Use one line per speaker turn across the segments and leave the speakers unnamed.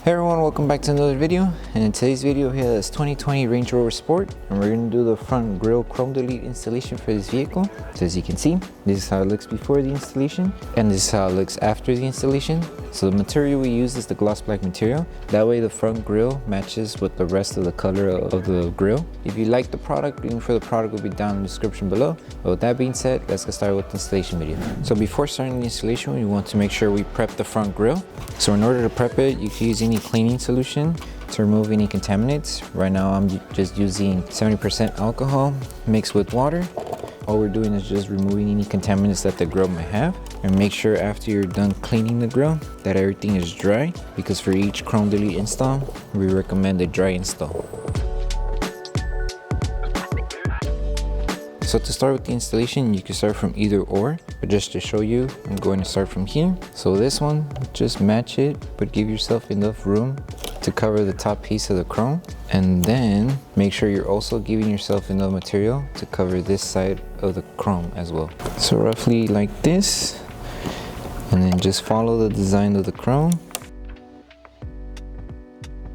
Hey everyone, welcome back to another video. And in today's video here is 2020 Range Rover Sport, and we're going to do the front grille chrome delete installation for this vehicle. So as you can see, this is how it looks before the installation, and this is how it looks after the installation. So the material we use is the gloss black material. That way the front grille matches with the rest of the color of the grille. If you like the product, link for the product will be down in the description below. But with that being said, let's get started with the installation video. So before starting the installation, we want to make sure we prep the front grille. So in order to prep it, you can use any cleaning solution to remove any contaminants. Right now I'm just using 70% alcohol mixed with water. All we're doing is just removing any contaminants that the grille might have, and make sure after you're done cleaning the grille that everything is dry, because for each chrome delete install we recommend a dry install. So to start with the installation, you can start from either or, but just to show you, I'm going to start from here. So this one, just match it, but give yourself enough room to cover the top piece of the chrome. And then make sure you're also giving yourself enough material to cover this side of the chrome as well. So roughly like this, and then just follow the design of the chrome.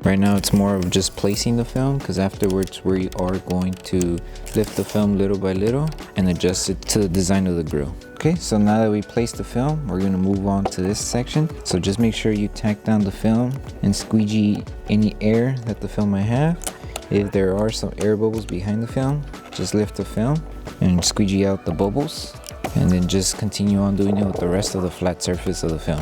Right now it's more of just placing the film, because afterwards we are going to lift the film little by little and adjust it to the design of the grille. Okay, so now that we placed the film, we're going to move on to this section. So just make sure you tack down the film and squeegee any air that the film might have. If there are some air bubbles behind the film, just lift the film and squeegee out the bubbles, and then just continue on doing it with the rest of the flat surface of the film.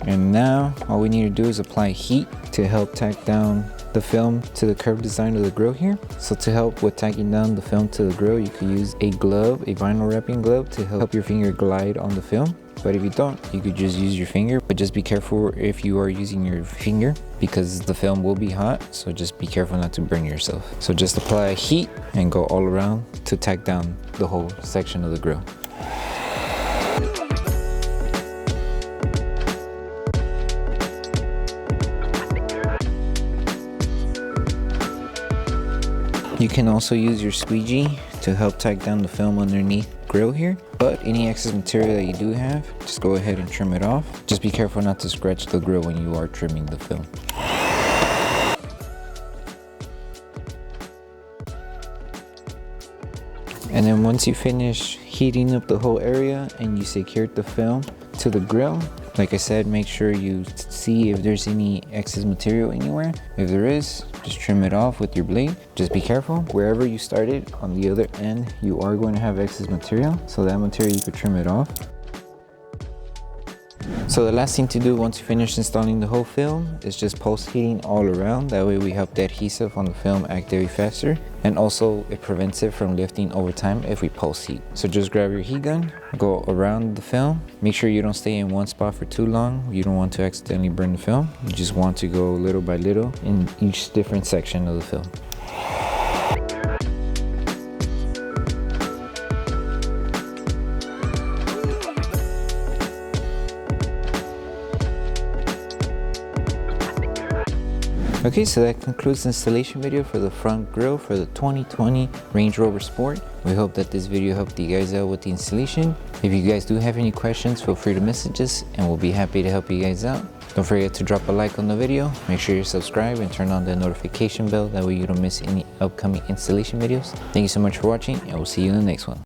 And now all we need to do is apply heat to help tack down the film to the curved design of the grille here. So to help with tacking down the film to the grille, you could use a glove, a vinyl wrapping glove, to help your finger glide on the film. But if you don't, you could just use your finger, but just be careful if you are using your finger, because the film will be hot, so just be careful not to burn yourself. So just apply heat and go all around to tack down the whole section of the grille. You can also use your squeegee to help tack down the film underneath the grille here, but any excess material that you do have, just go ahead and trim it off. Just be careful not to scratch the grille when you are trimming the film. And then once you finish heating up the whole area and you secured the film to the grille, like I said, make sure you see if there's any excess material anywhere. If there is, just trim it off with your blade. Just be careful, wherever you started on the other end, you are going to have excess material. So that material, you could trim it off. So the last thing to do once you finish installing the whole film is just post heating all around. That way we help the adhesive on the film activate faster, and also it prevents it from lifting over time if we post heat. So just grab your heat gun, go around the film. Make sure you don't stay in one spot for too long. You don't want to accidentally burn the film. You just want to go little by little in each different section of the film. Okay, so that concludes the installation video for the front grille for the 2020 Range Rover Sport. We hope that this video helped you guys out with the installation. If you guys do have any questions, feel free to message us and we'll be happy to help you guys out. Don't forget to drop a like on the video, make sure you subscribe and turn on the notification bell, that way you don't miss any upcoming installation videos. Thank you so much for watching, and we'll see you in the next one.